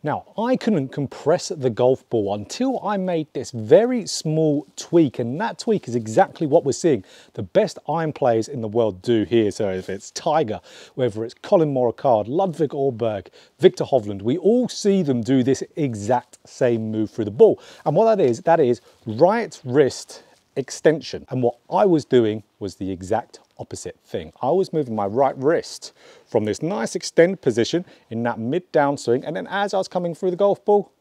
Now, I couldn't compress the golf ball until I made this very small tweak, and that tweak is exactly what we're seeing the best iron players in the world do here. So if it's Tiger, whether it's Colin Morikawa, Ludwig Åberg, Victor Hovland, we all see them do this exact same move through the ball. And what that is right wrist extension. And what I was doing was the exact opposite thing. I was moving my right wrist from this nice extended position in that mid downswing, and then as I was coming through the golf ball,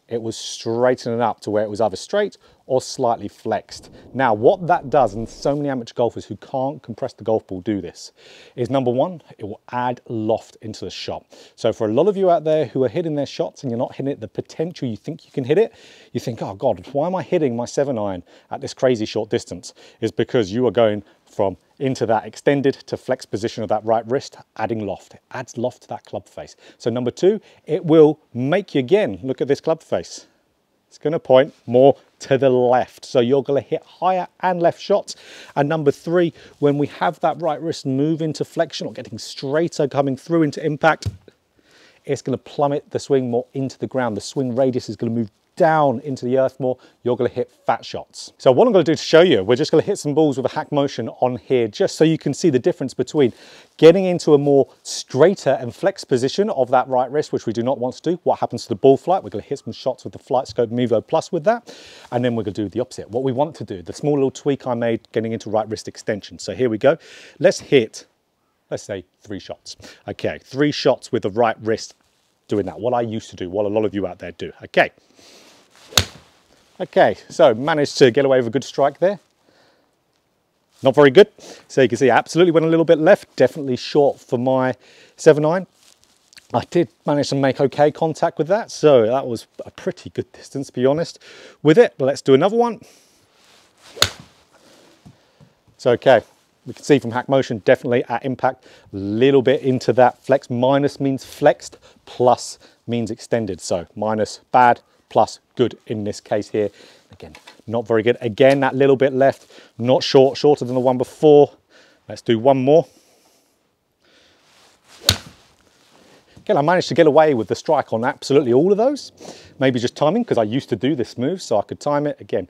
it was straightening up to where it was either straight or slightly flexed. Now, what that does, and so many amateur golfers who can't compress the golf ball do this, is number one, it will add loft into the shot. So for a lot of you out there who are hitting their shots and you're not hitting it the potential you think you can hit it, you think, oh God, why am I hitting my 7-iron at this crazy short distance? Is because you are going from into that extended to flex position of that right wrist, adding loft. It adds loft to that club face. So number two, it will make you, again, look at this club face. It's going to point more to the left. So you're going to hit higher and left shots. And number three, when we have that right wrist move into flexion or getting straighter coming through into impact, it's going to plummet the swing more into the ground. The swing radius is going to move down into the earth more. You're going to hit fat shots. So what I'm going to do to show you, we're just going to hit some balls with a hack motion on here, just so you can see the difference between getting into a more straighter and flex position of that right wrist, which we do not want to do. What happens to the ball flight? We're going to hit some shots with the Flight Scope Mevo Plus with that. And then we're going to do the opposite. What we want to do, the small little tweak I made getting into right wrist extension. So here we go. Let's hit, let's say 3 shots. Okay, 3 shots with the right wrist doing that. What I used to do, what a lot of you out there do. Okay, so managed to get away with a good strike there. Not very good. So you can see I absolutely went a little bit left, definitely short for my 7-iron. I did manage to make okay contact with that, so that was a pretty good distance, to be honest with it. But let's do another one. So okay, we can see from hack motion, definitely at impact, a little bit into that flex. Minus means flexed, plus means extended. So minus bad, plus good in this case here. Again, not very good. Again, that little bit left, not short, shorter than the one before. Let's do one more. Again, I managed to get away with the strike on absolutely all of those. Maybe just timing, because I used to do this move, so I could time it, again,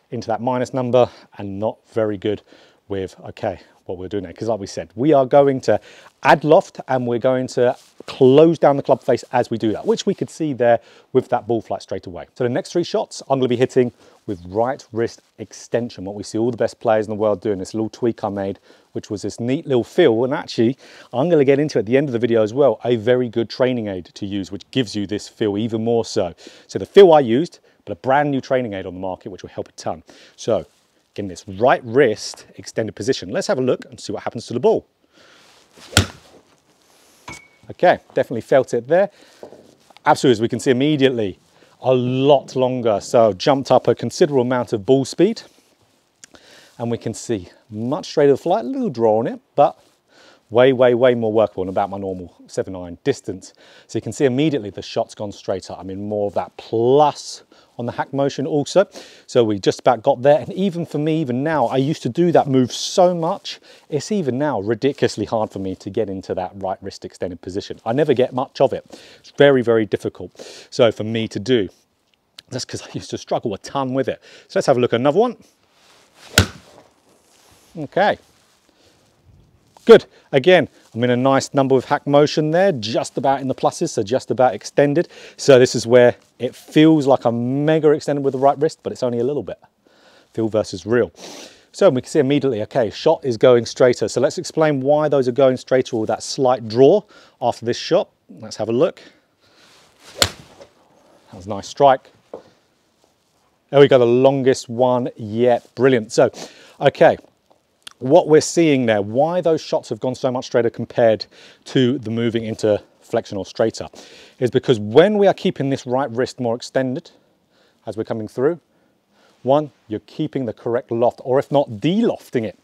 into that minus number, and not very good with, okay, what we're doing now. Because like we said, we are going to add loft and we're going to close down the club face as we do that, which we could see there with that ball flight straight away. So the next 3 shots, I'm going to be hitting with right wrist extension, what we see all the best players in the world doing, this little tweak I made, which was this neat little feel. And actually, I'm going to get into at the end of the video as well, a very good training aid to use, which gives you this feel even more so. So the feel I used, but a brand new training aid on the market, which will help a ton. So again, this right wrist extended position. Let's have a look and see what happens to the ball. Okay, definitely felt it there. Absolutely, as we can see immediately, a lot longer. So jumped up a considerable amount of ball speed. And we can see much straighter flight, a little draw on it, but way, way, way more workable than about my normal 7-iron distance. So you can see immediately the shot's gone straighter. I'm in more of that plus on the hack motion also. So we just about got there. And even for me, even now, I used to do that move so much, it's even now ridiculously hard for me to get into that right wrist extended position. I never get much of it. It's very, very difficult. So for me to do, that's because I used to struggle a ton with it. So let's have a look at another one. Okay. Good. Again, I'm in a nice number with hack motion there, just about in the pluses, so just about extended. So this is where it feels like I'm mega extended with the right wrist, but it's only a little bit. Feel versus real. So we can see immediately, okay, shot is going straighter. So let's explain why those are going straighter with that slight draw after this shot. Let's have a look. That was a nice strike. There we go, the longest one yet. Brilliant. So, okay. What we're seeing there, why those shots have gone so much straighter compared to the moving into flexion or straighter, is because when we are keeping this right wrist more extended as we're coming through, one, you're keeping the correct loft, or if not de-lofting it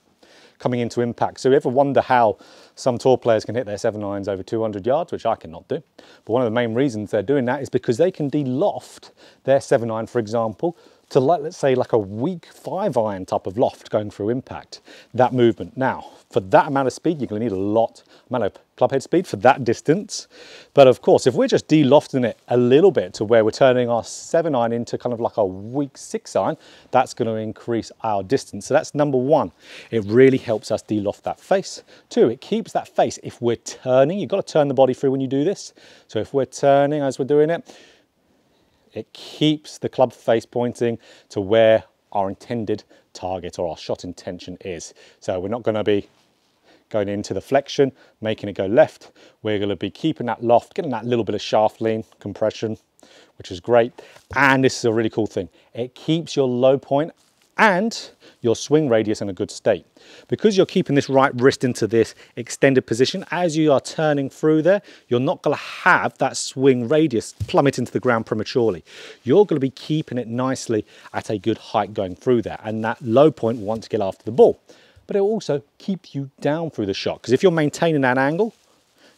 coming into impact. So you ever wonder how some tour players can hit their 7-irons over 200 yards, which I cannot do. But one of the main reasons they're doing that is because they can de-loft their 7-iron, for example, to let's say like a weak 5-iron type of loft going through impact, that movement. Now, for that amount of speed, you're going to need a lot amount of club head speed for that distance. But of course, if we're just de-lofting it a little bit to where we're turning our 7-iron into kind of like a weak 6-iron, that's going to increase our distance. So that's number one. It really helps us de-loft that face. Two, it keeps that face. If we're turning, you've got to turn the body through when you do this. So if we're turning as we're doing it, it keeps the club face pointing to where our intended target or our shot intention is. So we're not going to be going into the flexion, making it go left. We're going to be keeping that loft, getting that little bit of shaft lean compression, which is great. And this is a really cool thing. It keeps your low point and your swing radius in a good state. Because you're keeping this right wrist into this extended position, as you are turning through there, you're not going to have that swing radius plummet into the ground prematurely. You're going to be keeping it nicely at a good height going through there. And that low point will want to get after the ball. But it will also keep you down through the shot. Because if you're maintaining that angle,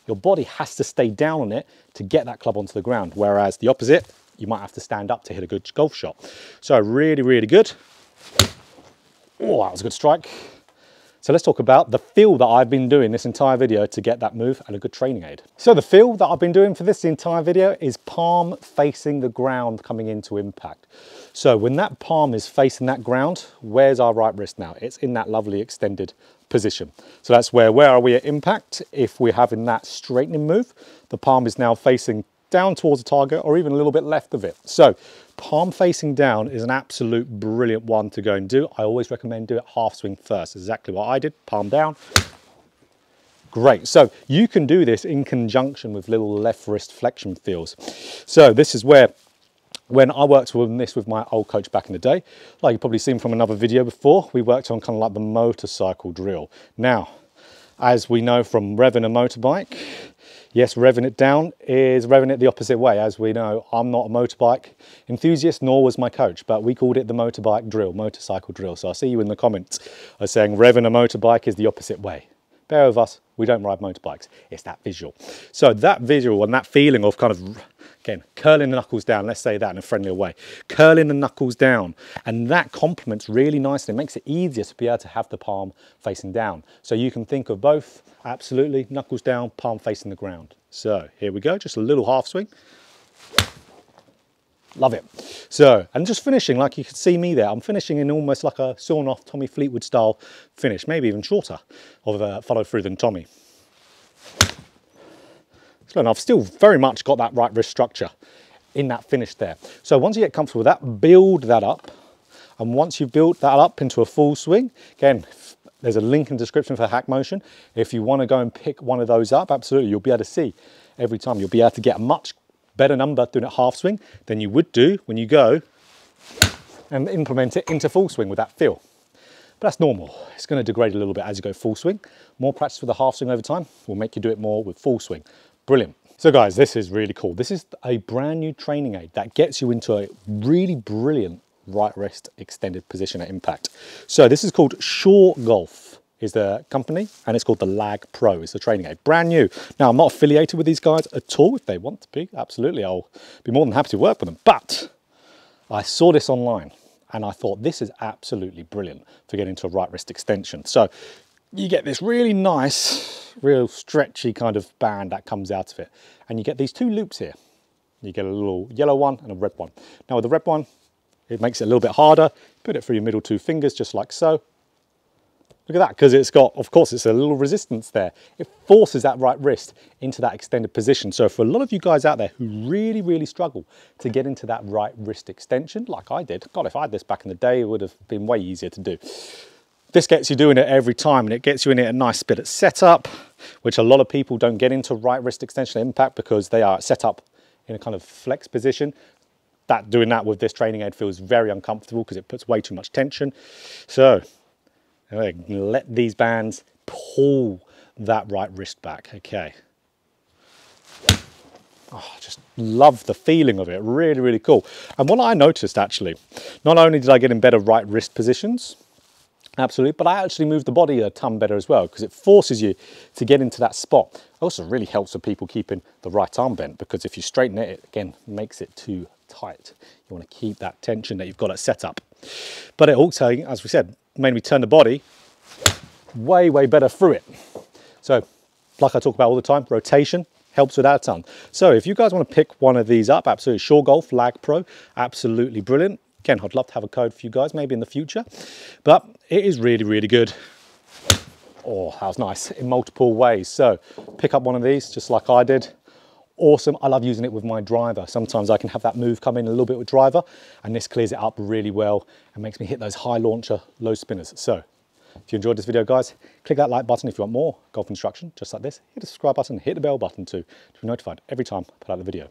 your body has to stay down on it to get that club onto the ground. Whereas the opposite, you might have to stand up to hit a good golf shot. So really, really good. Oh, that was a good strike. So let's talk about the feel that I've been doing this entire video to get that move and a good training aid. So the feel that I've been doing for this entire video is palm facing the ground coming into impact. So when that palm is facing that ground, where's our right wrist now? It's in that lovely extended position. So that's where are we at impact? If we're having that straightening move, the palm is now facing down towards the target or even a little bit left of it. So palm facing down is an absolute brilliant one to go and do. I always recommend do it half swing first. Exactly what I did, palm down. Great, so you can do this in conjunction with little left wrist flexion feels. So this is where, when I worked on this with my old coach back in the day, like you've probably seen from another video before, we worked on kind of like the motorcycle drill. Now, as we know from revving a motorbike, yes, revving it down is revving it the opposite way. As we know, I'm not a motorbike enthusiast, nor was my coach, but we called it the motorbike drill, motorcycle drill. So I'll see you in the comments of saying revving a motorbike is the opposite way. Bear with us, we don't ride motorbikes. It's that visual. So that visual and that feeling of kind of, again, curling the knuckles down, let's say that in a friendlier way, curling the knuckles down, and that complements really nicely. It makes it easier to be able to have the palm facing down. So you can think of both, absolutely, knuckles down, palm facing the ground. So here we go, just a little half swing. Love it. So, and just finishing, like you can see me there, I'm finishing in almost like a sawn off Tommy Fleetwood style finish, maybe even shorter of follow through than Tommy. So I've still very much got that right wrist structure in that finish there. So once you get comfortable with that, build that up. And once you've built that up into a full swing, again, there's a link in the description for Hack Motion. If you want to go and pick one of those up, absolutely, you'll be able to see every time. You'll be able to get a much better number doing it half swing than you would do when you go and implement it into full swing with that feel. But that's normal. It's going to degrade a little bit as you go full swing. More practice with the half swing over time will make you do it more with full swing. Brilliant. So guys, this is really cool. This is a brand new training aid that gets you into a really brilliant right wrist extended position at impact. So this is called JChownGolf is the company, and it's called the Lag Pro. It's the training aid, brand new. Now, I'm not affiliated with these guys at all. If they want to be, absolutely, I'll be more than happy to work with them. But I saw this online and I thought this is absolutely brilliant for getting to a right wrist extension. So you get this really nice, real stretchy kind of band that comes out of it. And you get these two loops here. You get a little yellow one and a red one. Now with the red one, it makes it a little bit harder. Put it through your middle two fingers, just like so. Look at that, because it's got, of course, it's a little resistance there. It forces that right wrist into that extended position. So for a lot of you guys out there who really, really struggle to get into that right wrist extension, like I did, God, if I had this back in the day, it would have been way easier to do. This gets you doing it every time, and it gets you in it a nice bit at setup, which a lot of people don't get into right wrist extension impact because they are set up in a kind of flex position. Doing that with this training aid feels very uncomfortable because it puts way too much tension. So let these bands pull that right wrist back. Okay. Oh, just love the feeling of it. Really, really cool. And what I noticed actually, not only did I get in better right wrist positions, absolutely, but I actually moved the body a ton better as well because it forces you to get into that spot. It also really helps with people keeping the right arm bent because if you straighten it, it again makes it too tight. You want to keep that tension that you've got at setup. But it also, as we said, made me turn the body way, way better through it. So like I talk about all the time, rotation helps with that a ton. So if you guys want to pick one of these up, absolutely, JChownGolf Lag Pro, absolutely brilliant. Again, I'd love to have a code for you guys, maybe in the future, but it is really, really good. Oh, that was nice, in multiple ways. So pick up one of these, just like I did. Awesome. I love using it with my driver. Sometimes I can have that move come in a little bit with driver, and this clears it up really well and makes me hit those high launcher, low spinners. So if you enjoyed this video, guys, click that like button if you want more golf instruction, just like this. Hit the subscribe button, hit the bell button too, to be notified every time I put out a video.